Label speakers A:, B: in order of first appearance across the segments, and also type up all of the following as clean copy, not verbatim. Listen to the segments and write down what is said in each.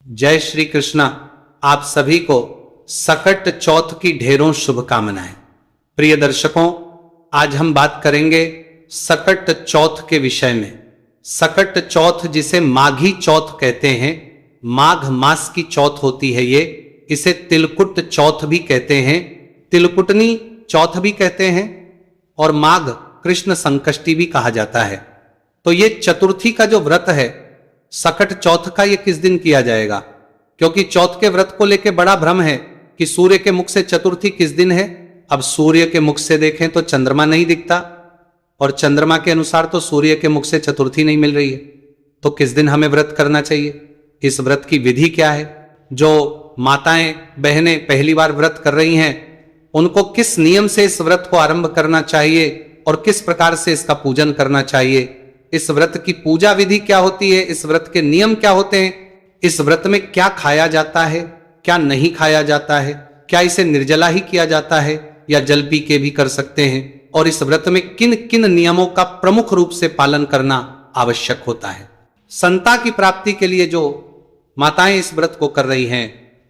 A: जय श्री कृष्णा। आप सभी को सकट चौथ की ढेरों शुभकामनाएं। प्रिय दर्शकों, आज हम बात करेंगे सकट चौथ के विषय में। सकट चौथ जिसे माघी चौथ कहते हैं, माघ मास की चौथ होती है ये। इसे तिलकुट चौथ भी कहते हैं, तिलकुटनी चौथ भी कहते हैं और माघ कृष्ण संकष्टी भी कहा जाता है। तो ये चतुर्थी का जो व्रत है सकट चौथ का, ये किस दिन किया जाएगा? क्योंकि चौथ के व्रत को लेकर बड़ा भ्रम है कि सूर्य के मुख से चतुर्थी किस दिन है। अब सूर्य के मुख से देखें तो चंद्रमा नहीं दिखता और चंद्रमा के अनुसार तो सूर्य के मुख से चतुर्थी नहीं मिल रही है। तो किस दिन हमें व्रत करना चाहिए? इस व्रत की विधि क्या है? जो माताएं बहनें पहली बार व्रत कर रही हैं उनको किस नियम से इस व्रत को आरंभ करना चाहिए और किस प्रकार से इसका पूजन करना चाहिए? इस व्रत की पूजा विधि क्या होती है? इस व्रत के नियम क्या होते हैं? इस व्रत में क्या खाया जाता है, क्या नहीं खाया जाता है? क्या इसे निर्जला ही किया जाता है या जल पी के भी कर सकते हैं? और इस व्रत में किन किन नियमों का प्रमुख रूप से पालन करना आवश्यक होता है? संतान की प्राप्ति के लिए जो माताएं इस व्रत को कर रही हैं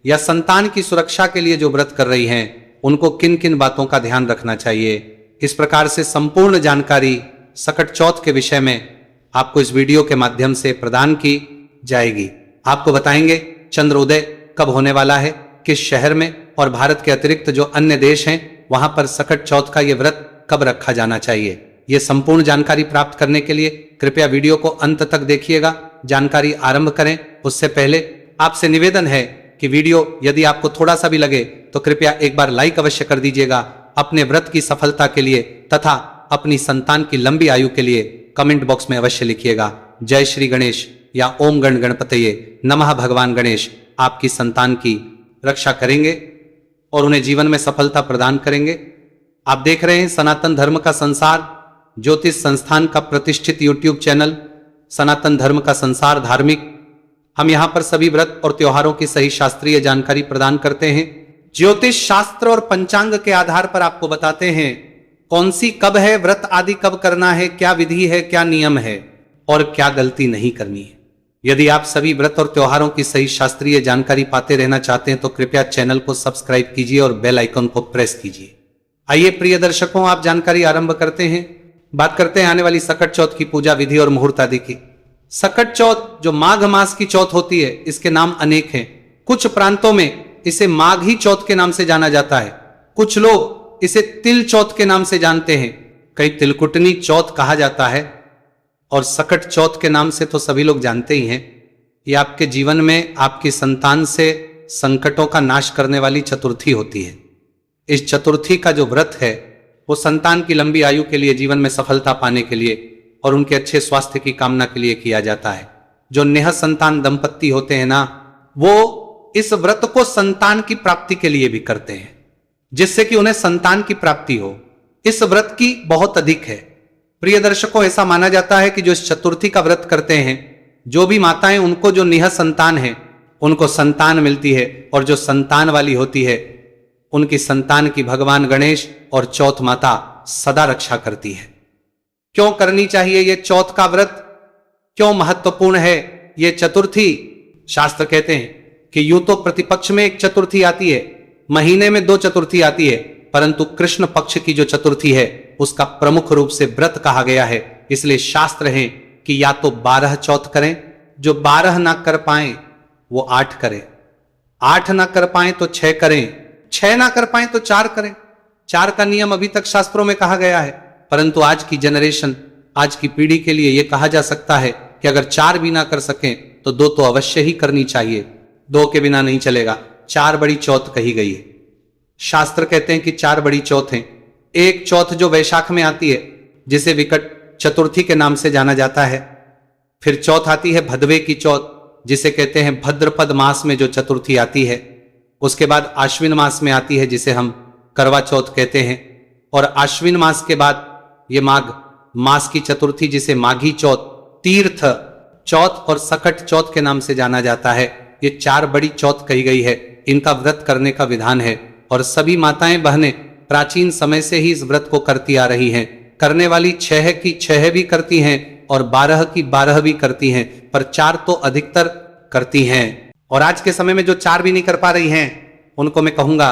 A: या संतान की सुरक्षा के लिए जो व्रत कर रही हैं, उनको किन किन बातों का ध्यान रखना चाहिए, इस प्रकार से संपूर्ण जानकारी सकट चौथ के विषय में आपको इस वीडियो के माध्यम से प्रदान की जाएगी। आपको बताएंगे चंद्रोदय कब होने वाला है, किस शहर में, और भारत के अतिरिक्त जो अन्य देश हैं वहां पर सकट चौथ का यह व्रत कब रखा जाना चाहिए। यह संपूर्ण जानकारी प्राप्त करने के लिए कृपया वीडियो को अंत तक देखिएगा। जानकारी आरंभ करें उससे पहले आपसे निवेदन है कि वीडियो यदि आपको थोड़ा सा भी लगे तो कृपया एक बार लाइक अवश्य कर दीजिएगा। अपने व्रत की सफलता के लिए तथा अपनी संतान की लंबी आयु के लिए कमेंट बॉक्स में अवश्य लिखिएगा जय श्री गणेश या ओम गण गणपतये नमः। भगवान गणेश आपकी संतान की रक्षा करेंगे और उन्हें जीवन में सफलता प्रदान करेंगे। आप देख रहे हैं सनातन धर्म का संसार ज्योतिष संस्थान का प्रतिष्ठित यूट्यूब चैनल सनातन धर्म का संसार धार्मिक। हम यहां पर सभी व्रत और त्योहारों की सही शास्त्रीय जानकारी प्रदान करते हैं। ज्योतिष शास्त्र और पंचांग के आधार पर आपको बताते हैं कौन सी कब है, व्रत आदि कब करना है, क्या विधि है, क्या नियम है और क्या गलती नहीं करनी है। यदि आप सभी व्रत और त्योहारों की सही शास्त्रीय जानकारी पाते रहना चाहते हैं तो कृपया चैनल को सब्सक्राइब कीजिए और बेल आइकन को प्रेस कीजिए। आइए प्रिय दर्शकों, आप जानकारी आरंभ करते हैं। बात करते हैं आने वाली सकट चौथ की पूजा विधि और मुहूर्त आदि की। सकट चौथ जो माघ मास की चौथ होती है, इसके नाम अनेक हैं। कुछ प्रांतों में इसे माघी चौथ के नाम से जाना जाता है, कुछ लोग इसे तिल चौथ के नाम से जानते हैं, कई तिलकुटनी चौथ कहा जाता है और सकट चौथ के नाम से तो सभी लोग जानते ही हैं। ये आपके जीवन में आपकी संतान से संकटों का नाश करने वाली चतुर्थी होती है। इस चतुर्थी का जो व्रत है वो संतान की लंबी आयु के लिए, जीवन में सफलता पाने के लिए और उनके अच्छे स्वास्थ्य की कामना के लिए किया जाता है। जो नेह संतान दंपत्ति होते हैं ना, वो इस व्रत को संतान की प्राप्ति के लिए भी करते हैं, जिससे कि उन्हें संतान की प्राप्ति हो। इस व्रत की बहुत अधिक है। प्रिय दर्शकों, ऐसा माना जाता है कि जो इस चतुर्थी का व्रत करते हैं, जो भी माताएं, उनको जो निह संतान है उनको संतान मिलती है और जो संतान वाली होती है उनकी संतान की भगवान गणेश और चौथ माता सदा रक्षा करती है। क्यों करनी चाहिए ये चौथ का व्रत? क्यों महत्वपूर्ण है ये चतुर्थी? शास्त्र कहते हैं कि यूं तो प्रतिपक्ष में एक चतुर्थी आती है, महीने में 2 चतुर्थी आती है, परंतु कृष्ण पक्ष की जो चतुर्थी है उसका प्रमुख रूप से व्रत कहा गया है। इसलिए शास्त्र है कि या तो 12 चौथ करें, जो 12 ना कर पाए वो 8 करें, 8 ना कर पाए तो 6 करें, 6 ना कर पाए तो 4 करें। 4 का नियम अभी तक शास्त्रों में कहा गया है, परंतु आज की जनरेशन, आज की पीढ़ी के लिए यह कहा जा सकता है कि अगर 4 भी ना कर सकें तो 2 तो अवश्य ही करनी चाहिए। 2 के बिना नहीं चलेगा। 4 बड़ी चौथ कही गई है। शास्त्र कहते हैं कि 4 बड़ी चौथ हैं। एक चौथ जो वैशाख में आती है जिसे विकट चतुर्थी के नाम से जाना जाता है। फिर चौथ आती है भदवे की चौथ, जिसे कहते हैं भाद्रपद मास में जो चतुर्थी आती है। उसके बाद आश्विन मास में आती है जिसे हम करवा चौथ कहते हैं, और आश्विन मास के बाद ये माघ मास की चतुर्थी जिसे माघी चौथ, तीर्थ चौथ और सकट चौथ के नाम से जाना जाता है। ये 4 बड़ी चौथ कही गई है। इनका व्रत करने का विधान है और सभी माताएं बहनें प्राचीन समय से ही इस व्रत को करती आ रही हैं। करने वाली 6 की 6 भी करती हैं और 12 की 12 भी करती हैं, पर 4 तो अधिकतर करती हैं। और आज के समय में जो 4 भी नहीं कर पा रही हैं, उनको मैं कहूंगा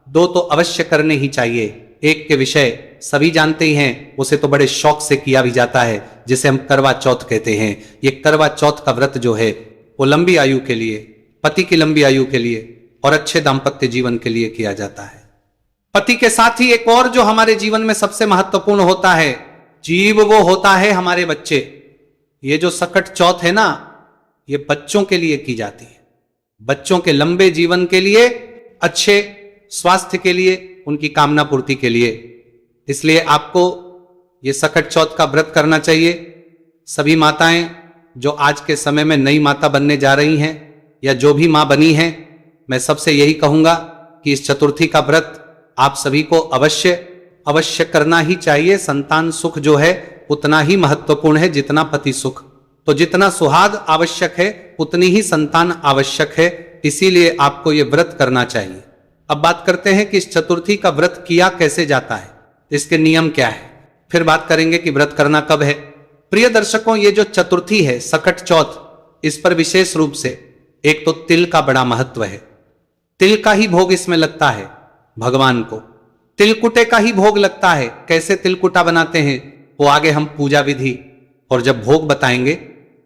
A: 2 तो अवश्य करने ही चाहिए। एक के विषय सभी जानते ही हैं, उसे तो बड़े शौक से किया भी जाता है, जिसे हम करवा चौथ कहते हैं। ये करवा चौथ का व्रत जो है वो लंबी आयु के लिए, पति की लंबी आयु के लिए और अच्छे दाम्पत्य जीवन के लिए किया जाता है। पति के साथ ही एक और जो हमारे जीवन में सबसे महत्वपूर्ण होता है जीव, वो होता है हमारे बच्चे। ये जो सकट चौथ है ना, ये बच्चों के लिए की जाती है, बच्चों के लंबे जीवन के लिए, अच्छे स्वास्थ्य के लिए, उनकी कामना पूर्ति के लिए। इसलिए आपको ये सकट चौथ का व्रत करना चाहिए। सभी माताएं जो आज के समय में नई माता बनने जा रही हैं या जो भी मां बनी हैं, मैं सबसे यही कहूंगा कि इस चतुर्थी का व्रत आप सभी को अवश्य करना ही चाहिए। संतान सुख जो है उतना ही महत्वपूर्ण है जितना पति सुख। तो जितना सुहाग आवश्यक है उतनी ही संतान आवश्यक है, इसीलिए आपको यह व्रत करना चाहिए। अब बात करते हैं कि इस चतुर्थी का व्रत किया कैसे जाता है, इसके नियम क्या है, फिर बात करेंगे कि व्रत करना कब है। प्रिय दर्शकों, ये जो चतुर्थी है सकट चौथ, इस पर विशेष रूप से एक तो तिल का बड़ा महत्व है। तिल का ही भोग इसमें लगता है भगवान को, तिलकुटे का ही भोग लगता है। कैसे तिलकुटा बनाते हैं वो आगे हम पूजा विधि और जब भोग बताएंगे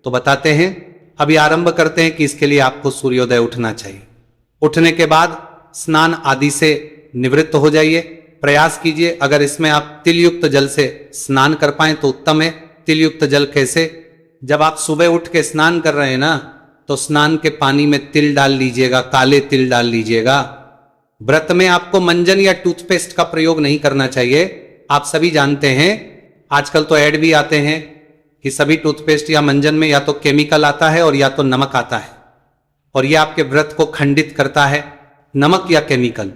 A: तो बताते हैं। अभी आरंभ करते हैं कि इसके लिए आपको सूर्योदय उठना चाहिए। उठने के बाद स्नान आदि से निवृत्त हो जाइए, प्रयास कीजिए अगर इसमें आप तिलयुक्त जल से स्नान कर पाए तो उत्तम है। तिलयुक्त जल कैसे, जब आप सुबह उठ के स्नान कर रहे हैं ना, तो स्नान के पानी में तिल डाल लीजिएगा, काले तिल डाल लीजिएगा। व्रत में आपको मंजन या टूथपेस्ट का प्रयोग नहीं करना चाहिए। आप सभी जानते हैं, आजकल तो ऐड भी आते हैं कि सभी टूथपेस्ट या मंजन में या तो केमिकल आता है और या तो नमक आता है, और यह आपके व्रत को खंडित करता है, नमक या केमिकल।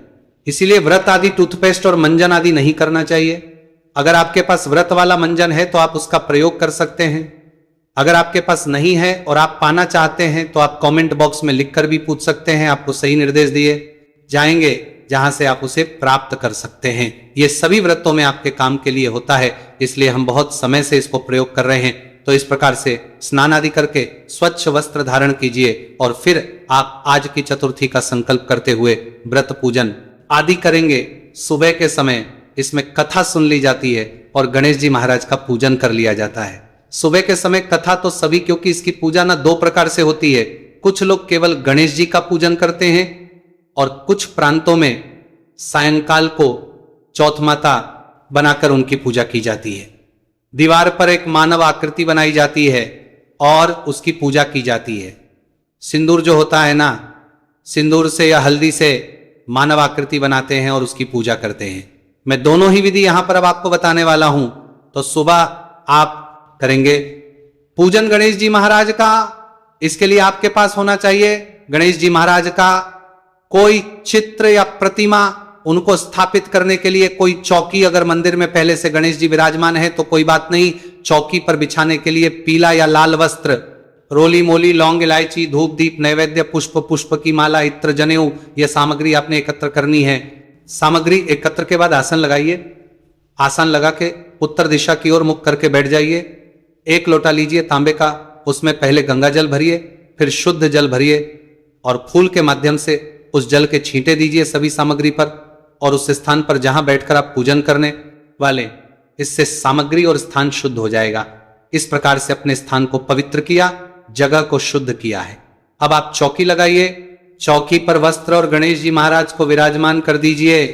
A: इसीलिए व्रत आदि टूथपेस्ट और मंजन आदि नहीं करना चाहिए। अगर आपके पास व्रत वाला मंजन है तो आप उसका प्रयोग कर सकते हैं। अगर आपके पास नहीं है और आप पाना चाहते हैं तो आप कमेंट बॉक्स में लिखकर भी पूछ सकते हैं, आपको सही निर्देश दिए जाएंगे जहां से आप उसे प्राप्त कर सकते हैं। ये सभी व्रतों में आपके काम के लिए होता है, इसलिए हम बहुत समय से इसको प्रयोग कर रहे हैं। तो इस प्रकार से स्नान आदि करके स्वच्छ वस्त्र धारण कीजिए और फिर आप आज की चतुर्थी का संकल्प करते हुए व्रत पूजन आदि करेंगे। सुबह के समय इसमें कथा सुन ली जाती है और गणेश जी महाराज का पूजन कर लिया जाता है। सुबह के समय कथा तो सभी, क्योंकि इसकी पूजा ना 2 प्रकार से होती है। कुछ लोग केवल गणेश जी का पूजन करते हैं और कुछ प्रांतों में सायंकाल को चौथ माता बनाकर उनकी पूजा की जाती है। दीवार पर एक मानव आकृति बनाई जाती है और उसकी पूजा की जाती है। सिंदूर जो होता है ना, सिंदूर से या हल्दी से मानव आकृति बनाते हैं और उसकी पूजा करते हैं। मैं दोनों ही विधि यहां पर अब आपको बताने वाला हूं। तो सुबह आप करेंगे पूजन गणेश जी महाराज का। इसके लिए आपके पास होना चाहिए गणेश जी महाराज का कोई चित्र या प्रतिमा। उनको स्थापित करने के लिए कोई चौकी, अगर मंदिर में पहले से गणेश जी विराजमान है तो कोई बात नहीं, चौकी पर बिछाने के लिए पीला या लाल वस्त्र, रोली मोली, लौंग, इलायची, धूप दीप, नैवेद्य, पुष्प की माला, इत्र, जनेऊ, यह सामग्री आपने एकत्र करनी है। सामग्री एकत्र के बाद आसन लगाइए। आसन लगा के उत्तर दिशा की ओर मुख करके बैठ जाइए। 1 लोटा लीजिए तांबे का, उसमें पहले गंगा जल भरिए, फिर शुद्ध जल भरिए और फूल के माध्यम से उस जल के छींटे दीजिए सभी सामग्री पर और उस स्थान पर जहां बैठकर आप पूजन करने वाले, इससे सामग्री और स्थान शुद्ध हो जाएगा। इस प्रकार से अपने स्थान को पवित्र किया, जगह को शुद्ध किया है। अब आप चौकी लगाइए, चौकी पर वस्त्र और गणेश जी महाराज को विराजमान कर दीजिए।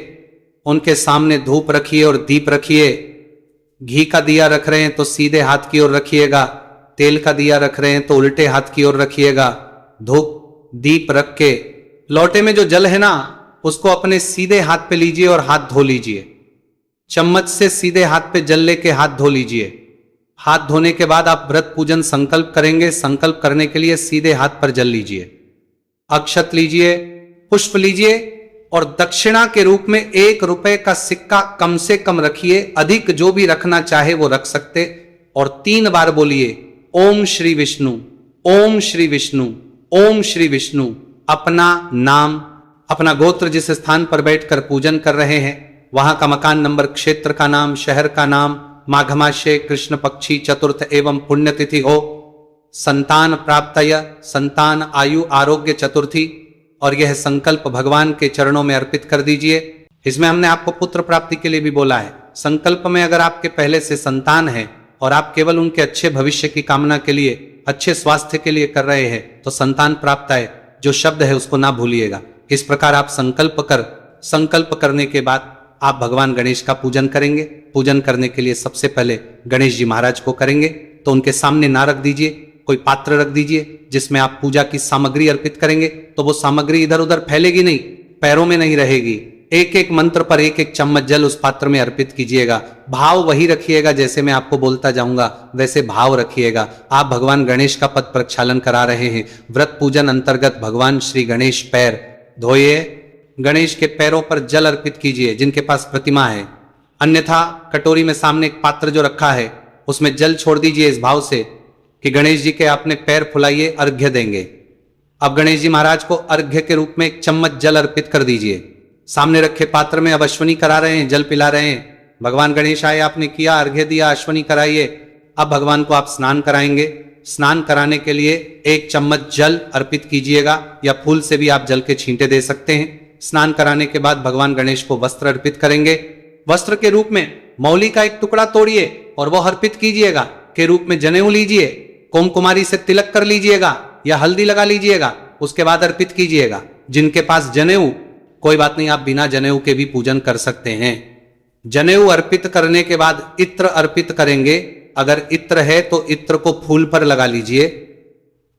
A: उनके सामने धूप रखिए और दीप रखिए। घी का दिया रख रहे हैं तो सीधे हाथ की ओर रखिएगा, तेल का दिया रख रहे हैं तो उल्टे हाथ की ओर रखिएगा। धूप दीप रख के लोटे में जो जल है ना, उसको अपने सीधे हाथ पे लीजिए और हाथ धो लीजिए। चम्मच से सीधे हाथ पे जल लेके हाथ धो लीजिए। हाथ धोने के बाद आप व्रत पूजन संकल्प करेंगे। संकल्प करने के लिए सीधे हाथ पर जल लीजिए, अक्षत लीजिए, पुष्प लीजिए और दक्षिणा के रूप में 1 रुपए का सिक्का कम से कम रखिए। अधिक जो भी रखना चाहे वो रख सकते। और 3 बार बोलिए ओम श्री विष्णु, ओम श्री विष्णु, ओम श्री विष्णु। अपना नाम, अपना गोत्र, जिस स्थान पर बैठकर पूजन कर रहे हैं वहां का मकान नंबर, क्षेत्र का नाम, शहर का नाम, माघमाशय, कृष्ण पक्षी, चतुर्थ एवं पुण्यतिथि हो, संतान प्राप्तय, संतान आयु आरोग्य चतुर्थी, और यह संकल्प भगवान के चरणों में अर्पित कर दीजिए। इसमें हमने आपको पुत्र प्राप्ति के लिए भी बोला है। संकल्प में अगर आपके पहले से संतान है और आप केवल उनके अच्छे भविष्य की कामना के लिए, अच्छे स्वास्थ्य के लिए कर रहे हैं, तो संतान प्राप्त है जो शब्द है उसको ना भूलिएगा। इस प्रकार आप संकल्प करने के बाद आप भगवान गणेश का पूजन करेंगे। पूजन करने के लिए सबसे पहले गणेश जी महाराज को करेंगे तो उनके सामने ना रख दीजिए, कोई पात्र रख दीजिए जिसमें आप पूजा की सामग्री अर्पित करेंगे। तो वो सामग्री इधर उधर फैलेगी नहीं, पैरों में नहीं रहेगी। एक एक मंत्र पर एक एक चम्मच जल उस पात्र में अर्पित कीजिएगा। भाव वही रखिएगा, जैसे मैं आपको बोलता जाऊंगा वैसे भाव रखिएगा। आप भगवान गणेश का पद प्रक्षालन करा रहे हैं। व्रत पूजन अंतर्गत भगवान श्री गणेश पैर धोइए, गणेश के पैरों पर जल अर्पित कीजिए जिनके पास प्रतिमा है। अन्यथा कटोरी में सामने एक पात्र जो रखा है उसमें जल छोड़ दीजिए इस भाव से कि गणेश जी के आपने पैर फुलाइए, अर्घ्य देंगे। अब गणेश जी महाराज को अर्घ्य के रूप में एक चम्मच जल अर्पित कर दीजिए। सामने रखे पात्र में अब अश्वनी करा रहे हैं, जल पिला रहे हैं। भगवान गणेश आए, आपने किया, अर्घ्य दिया, अश्वनी कराइए। अब भगवान को आप स्नान कराएंगे। स्नान कराने के लिए एक चम्मच जल अर्पित कीजिएगा या फूल से भी आप जल के छींटे दे सकते हैं। स्नान कराने के बाद भगवान गणेश को वस्त्र अर्पित करेंगे। वस्त्र के रूप में मौली का एक टुकड़ा तोड़िए और वो अर्पित कीजिएगा। के रूप में जनेऊ लीजिए, कुमकुमारी से तिलक कर लीजिएगा या हल्दी लगा लीजिएगा, उसके बाद अर्पित कीजिएगा। जिनके पास जनेऊ, कोई बात नहीं, आप बिना जनेऊ के भी पूजन कर सकते हैं। जनेऊ अर्पित करने के बाद इत्र अर्पित करेंगे। अगर इत्र है तो इत्र को फूल पर लगा लीजिए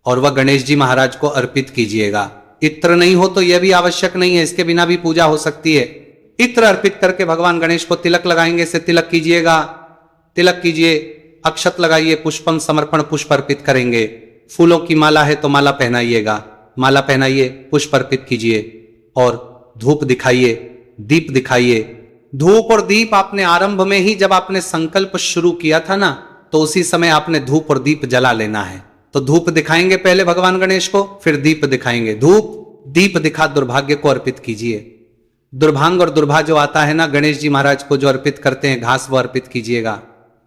A: और वह गणेश जी महाराज को अर्पित कीजिएगा। इत्र नहीं हो तो यह भी आवश्यक नहीं है, इसके बिना भी पूजा हो सकती है। इत्र अर्पित करके भगवान गणेश को तिलक लगाएंगे, से तिलक कीजिएगा। तिलक कीजिए, अक्षत लगाइए, पुष्पम समर्पण पुष्प अर्पित करेंगे। फूलों की माला है तो माला पहनाइएगा, माला पहनाइए, पुष्प अर्पित कीजिए और धूप दिखाइए, दीप दिखाइए। धूप और दीप आपने आरंभ में ही जब आपने संकल्प शुरू किया था ना, तो उसी समय आपने धूप और दीप जला लेना है। तो धूप दिखाएंगे पहले भगवान गणेश को, फिर दीप दिखाएंगे। धूप दीप दिखा दुर्भाग्य को अर्पित कीजिए। दुर्भांग और दुर्भा जो आता है ना, गणेश जी महाराज को जो अर्पित करते हैं घास, वो अर्पित कीजिएगा।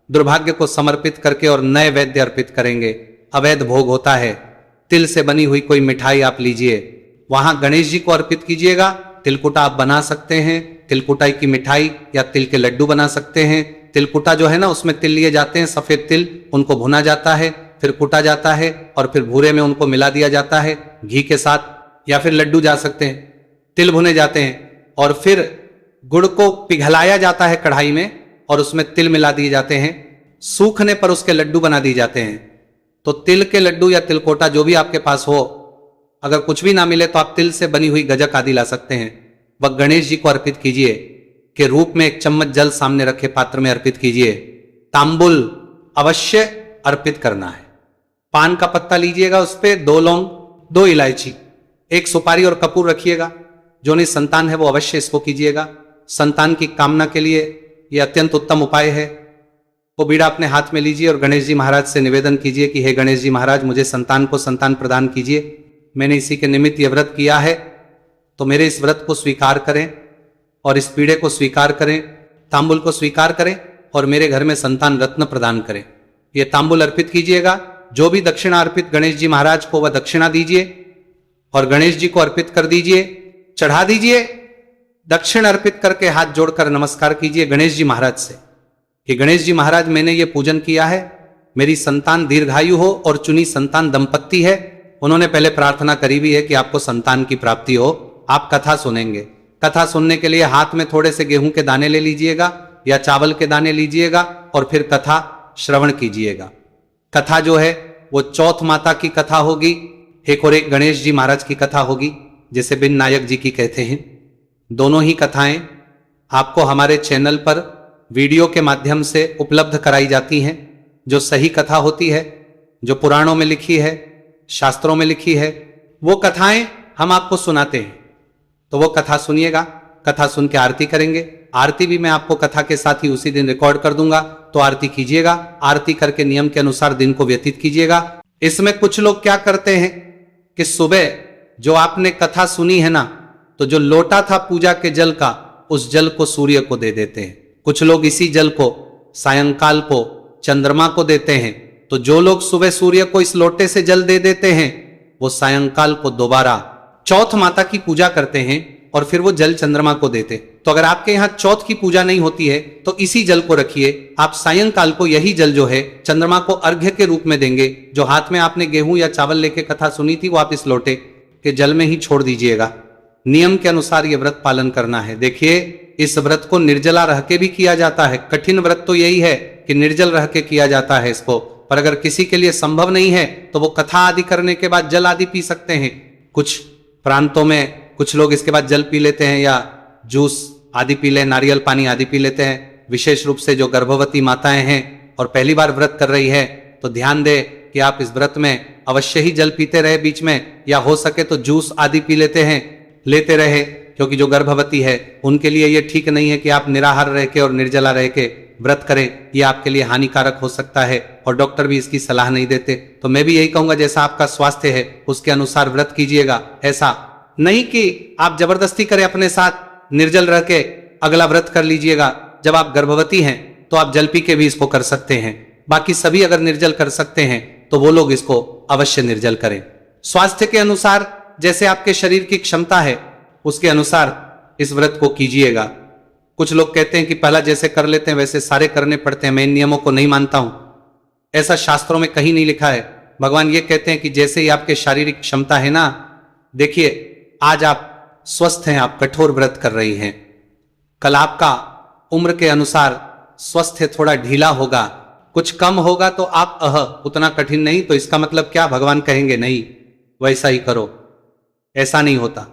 A: दुर्भाग्य को समर्पित करके और नए वैद्य अर्पित करेंगे। अवैध भोग होता है, तिल से बनी हुई कोई मिठाई आप लीजिए, वहां गणेश जी को अर्पित कीजिएगा। तिलकुटा आप बना सकते हैं, तिलकुटाई की मिठाई या तिल के लड्डू बना सकते हैं। तिलकुटा जो है ना, उसमें तिल लिए जाते हैं, सफेद तिल, उनको भुना जाता है, फिर कुटा जाता है और फिर भूरे में उनको मिला दिया जाता है घी के साथ, या फिर लड्डू जा सकते हैं। तिल भुने जाते हैं और फिर गुड़ को पिघलाया जाता है कढ़ाई में और उसमें तिल मिला दिए जाते हैं। सूखने पर उसके लड्डू बना दिए जाते हैं। तो तिल के लड्डू या तिलकोटा जो भी आपके पास हो, अगर कुछ भी ना मिले तो आप तिल से बनी हुई गजक आदि ला सकते हैं। वह गणेश जी को अर्पित कीजिए के रूप में एक चम्मच जल सामने रखे पात्र में अर्पित कीजिए। तांबुल अवश्य अर्पित करना है। पान का पत्ता लीजिएगा, उस पर 2 लौंग, 2 इलायची, 1 सुपारी और कपूर रखिएगा। जो नहीं संतान है वो अवश्य इसको कीजिएगा। संतान की कामना के लिए यह अत्यंत उत्तम उपाय है। वो बीड़ा अपने हाथ में लीजिए और गणेश जी महाराज से निवेदन कीजिए कि हे गणेश जी महाराज, मुझे संतान को संतान प्रदान कीजिए। मैंने इसी के निमित्त यह व्रत किया है, तो मेरे इस व्रत को स्वीकार करें और इस पीड़े को स्वीकार करें, तांबुल को स्वीकार करें और मेरे घर में संतान रत्न प्रदान करें। यह तांबुल अर्पित कीजिएगा। जो भी दक्षिणा अर्पित गणेश जी महाराज को, वह दक्षिणा दीजिए और गणेश जी को अर्पित कर दीजिए, चढ़ा दीजिए। दक्षिण अर्पित करके हाथ जोड़कर नमस्कार कीजिए गणेश जी महाराज से कि गणेश जी महाराज, मैंने ये पूजन किया है, मेरी संतान दीर्घायु हो और चुनी संतान दंपत्ति है। उन्होंने पहले प्रार्थना करी भी है कि आपको संतान की प्राप्ति हो। आप कथा सुनेंगे। कथा सुनने के लिए हाथ में थोड़े से गेहूं के दाने ले लीजिएगा या चावल के दाने लीजिएगा और फिर कथा श्रवण कीजिएगा। कथा जो है वो चौथ माता की कथा होगी, एक और एक गणेश जी महाराज की कथा होगी, जिसे बिन नायक जी की कहते हैं। दोनों ही कथाएं आपको हमारे चैनल पर वीडियो के माध्यम से उपलब्ध कराई जाती हैं। जो सही कथा होती है, जो पुराणों में लिखी है, शास्त्रों में लिखी है, वो कथाएं हम आपको सुनाते हैं। तो वो कथा सुनिएगा। कथा सुन के आरती करेंगे। आरती भी मैं आपको कथा के साथ ही उसी दिन रिकॉर्ड कर दूंगा, तो आरती कीजिएगा। आरती करके नियम के अनुसार दिन को व्यतीत कीजिएगा। इसमें कुछ लोग क्या करते हैं कि सुबह जो आपने कथा सुनी है ना, तो जो लोटा था पूजा के जल का, उस जल को सूर्य को दे देते हैं। कुछ लोग इसी जल को सायंकाल को चंद्रमा को देते हैं तो जो लोग सुबह सूर्य को इस लोटे से जल दे देते हैं वो सायंकाल को दोबारा चौथ माता की पूजा करते हैं और फिर वो जल चंद्रमा को देते। तो अगर आपके यहाँ चौथ की पूजा नहीं होती है तो इसी जल को रखिए, आप सायंकाल को यही जल जो है चंद्रमा को अर्घ्य के रूप में देंगे। जो हाथ में आपने गेहूं या चावल लेके कथा सुनी थी वो आप इस लोटे के जल में ही छोड़ दीजिएगा। नियम के अनुसार ये व्रत पालन करना है। देखिए, इस व्रत को निर्जला रह के भी किया जाता है। कठिन व्रत तो यही है कि निर्जल रह के किया जाता है इसको, पर अगर किसी के लिए संभव नहीं है तो वो कथा आदि करने के बाद जल आदि पी सकते हैं। कुछ प्रांतों में कुछ लोग इसके बाद जल पी लेते हैं या जूस आदि पी ले, नारियल पानी आदि पी लेते हैं। विशेष रूप से जो गर्भवती माताएं हैं और पहली बार व्रत कर रही है तो ध्यान दे कि आप इस व्रत में अवश्य ही जल पीते रहे बीच में, या हो सके तो जूस आदि पी लेते रहे, क्योंकि जो गर्भवती है उनके लिए यह ठीक नहीं है कि आप निराहार रह के और निर्जला रह के व्रत करें। यह आपके लिए हानिकारक हो सकता है और डॉक्टर भी इसकी सलाह नहीं देते। तो मैं भी यही कहूंगा, जैसा आपका स्वास्थ्य है उसके अनुसार व्रत कीजिएगा। ऐसा नहीं कि आप जबरदस्ती करें अपने साथ निर्जल रह के अगला व्रत कर लीजिएगा। जब आप गर्भवती हैं तो आप जल पी के भी इसको कर सकते हैं। बाकी सभी अगर निर्जल कर सकते हैं तो वो लोग इसको अवश्य निर्जल करें। स्वास्थ्य के अनुसार, जैसे आपके शरीर की क्षमता है उसके अनुसार इस व्रत को कीजिएगा। कुछ लोग कहते हैं कि पहला जैसे कर लेते हैं वैसे सारे करने पड़ते हैं। मैं इन नियमों को नहीं मानता हूं, ऐसा शास्त्रों में कहीं नहीं लिखा है। भगवान ये कहते हैं कि जैसे ही आपके शारीरिक क्षमता है ना, देखिए आज आप स्वस्थ हैं, आप कठोर व्रत कर रही हैं, कल आपका उम्र के अनुसार स्वास्थ्य थोड़ा ढीला होगा, कुछ कम होगा तो आप उतना कठिन नहीं, तो इसका मतलब क्या, भगवान कहेंगे नहीं वैसा ही करो। ऐसा नहीं होता।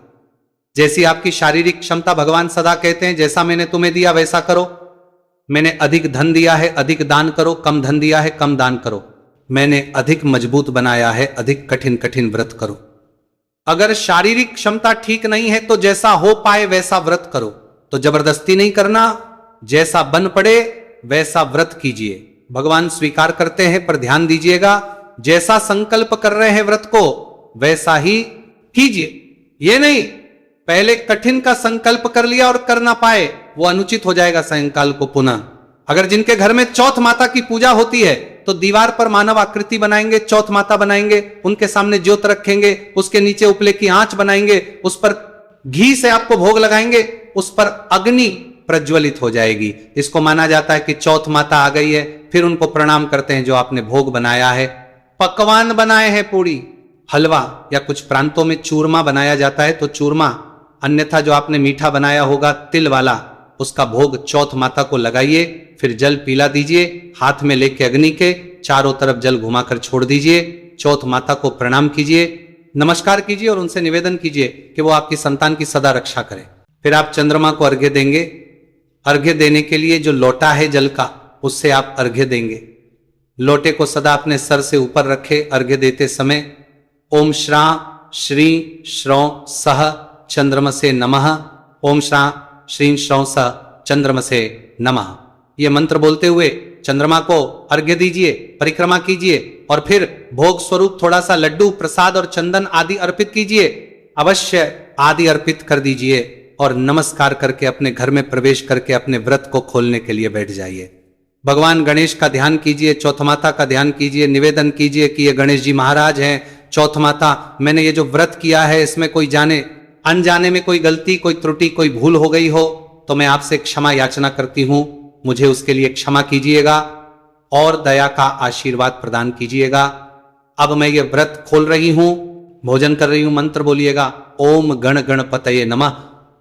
A: जैसी आपकी शारीरिक क्षमता, भगवान सदा कहते हैं जैसा मैंने तुम्हें दिया वैसा करो। मैंने अधिक धन दिया है अधिक दान करो, कम धन दिया है कम दान करो। मैंने अधिक मजबूत बनाया है अधिक कठिन कठिन व्रत करो। अगर शारीरिक क्षमता ठीक नहीं है तो जैसा हो पाए वैसा व्रत करो, तो जबरदस्ती नहीं करना, जैसा बन पड़े वैसा व्रत कीजिए। भगवान स्वीकार करते हैं, पर ध्यान दीजिएगा जैसा संकल्प कर रहे हैं व्रत को वैसा ही कीजिए। ये नहीं पहले कठिन का संकल्प कर लिया और कर ना पाए, वो अनुचित हो जाएगा सायंकाल को पुनः। अगर जिनके घर में चौथ माता की पूजा होती है तो दीवार पर मानव आकृति बनाएंगे, चौथ माता बनाएंगे, उनके सामने ज्योत रखेंगे, उसके नीचे उपले की आंच बनाएंगे, उस पर घी से आपको भोग लगाएंगे, उस पर अग्नि प्रज्वलित हो जाएगी। इसको माना जाता है कि चौथ माता आ गई है। फिर उनको प्रणाम करते हैं जो आपने भोग बनाया है। पकवान बनाए हैं, पूरी हलवा या कुछ प्रांतों में चूरमा बनाया जाता है तो चूरमा, अन्यथा जो आपने मीठा बनाया होगा तिल वाला, उसका भोग चौथ माता को लगाइए। फिर जल पीला दीजिए, हाथ में लेके अग्नि के चारों तरफ जल घुमाकर छोड़ दीजिए। चौथ माता को प्रणाम कीजिए, नमस्कार कीजिए और उनसे निवेदन कीजिए कि वो आपकी संतान की सदा रक्षा करें। फिर आप चंद्रमा को अर्घ्य देंगे। अर्घ्य देने के लिए जो लोटा है जल का, उससे आप अर्घ्य देंगे। लोटे को सदा अपने सर से ऊपर रखे। अर्घ्य देते समय ओम श्रा श्री श्रौ सह चंद्रमसे नमः, ओम श्रा श्री श्रौ सह चंद्रमसे नमः, ये मंत्र बोलते हुए चंद्रमा को अर्घ्य दीजिए, परिक्रमा कीजिए और फिर भोग स्वरूप थोड़ा सा लड्डू प्रसाद और चंदन आदि अर्पित कीजिए। अवश्य आदि अर्पित कर दीजिए और नमस्कार करके अपने घर में प्रवेश करके अपने व्रत को खोलने के लिए बैठ जाइए। भगवान गणेश का ध्यान कीजिए, चौथ माता का ध्यान कीजिए, निवेदन कीजिए कि ये गणेश जी महाराज हैं, चौथ माता मैंने ये जो व्रत किया है इसमें कोई जाने अनजाने में कोई गलती, कोई त्रुटि, कोई भूल हो गई हो तो मैं आपसे क्षमा याचना करती हूं, मुझे उसके लिए क्षमा कीजिएगा और दया का आशीर्वाद प्रदान कीजिएगा। अब मैं ये व्रत खोल रही हूं, भोजन कर रही हूं। मंत्र बोलिएगा ओम गण गणपतये नमः,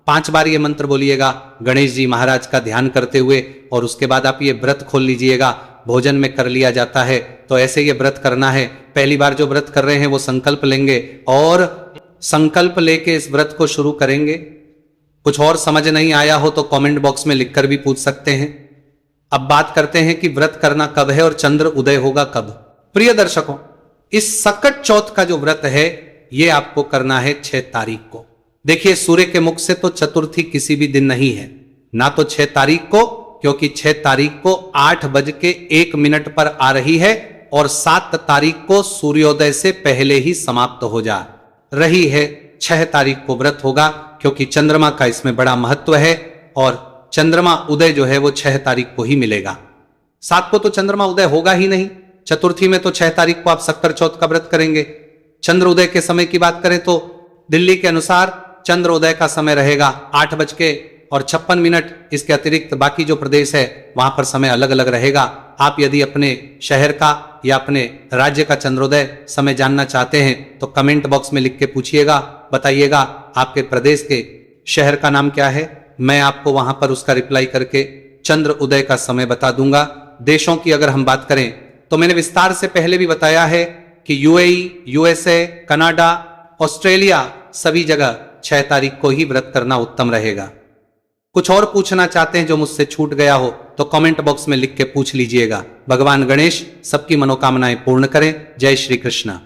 A: 5 बार ये मंत्र बोलिएगा गणेश जी महाराज का ध्यान करते हुए और उसके बाद आप ये व्रत खोल लीजिएगा। भोजन में कर लिया जाता है तो ऐसे ये व्रत करना है। पहली बार जो व्रत कर रहे हैं वो संकल्प लेंगे और संकल्प लेके इस व्रत को शुरू करेंगे। कुछ और समझ नहीं आया हो तो कमेंट बॉक्स में लिखकर भी पूछ सकते हैं। अब बात करते हैं कि व्रत करना कब है और चंद्र उदय होगा कब। प्रिय दर्शकों, इस सकट चौथ का जो व्रत है ये आपको करना है 6 तारीख को। देखिए सूर्य के मुख से तो चतुर्थी किसी भी दिन नहीं है, ना तो 6 तारीख को, क्योंकि 6 तारीख को 8:01 पर आ रही है और 7 तारीख को सूर्योदय से पहले ही समाप्त हो जा रही है। 6 तारीख को व्रत होगा क्योंकि चंद्रमा का इसमें बड़ा महत्व है और चंद्रमा उदय जो है वो 6 तारीख को ही मिलेगा। 7 को तो चंद्रमा उदय होगा ही नहीं, चतुर्थी में तो 6 तारीख को आप शक्कर चौथ का व्रत करेंगे। चंद्र उदय के समय की बात करें तो दिल्ली के अनुसार चंद्र उदय का समय रहेगा 8:56। इसके अतिरिक्त बाकी जो प्रदेश है वहां पर समय अलग अलग रहेगा। आप यदि अपने शहर का या अपने राज्य का चंद्रोदय समय जानना चाहते हैं तो कमेंट बॉक्स में लिख के पूछिएगा, बताइएगा आपके प्रदेश के शहर का नाम क्या है। मैं आपको वहां पर उसका रिप्लाई करके चंद्र उदय का समय बता दूंगा। देशों की अगर हम बात करें तो मैंने विस्तार से पहले भी बताया है कि यूएई, यूएसए, कनाडा, ऑस्ट्रेलिया सभी जगह 6 तारीख को ही व्रत करना उत्तम रहेगा। कुछ और पूछना चाहते हैं जो मुझसे छूट गया हो तो कमेंट बॉक्स में लिख के पूछ लीजिएगा। भगवान गणेश सबकी मनोकामनाएं पूर्ण करें। जय श्री कृष्ण।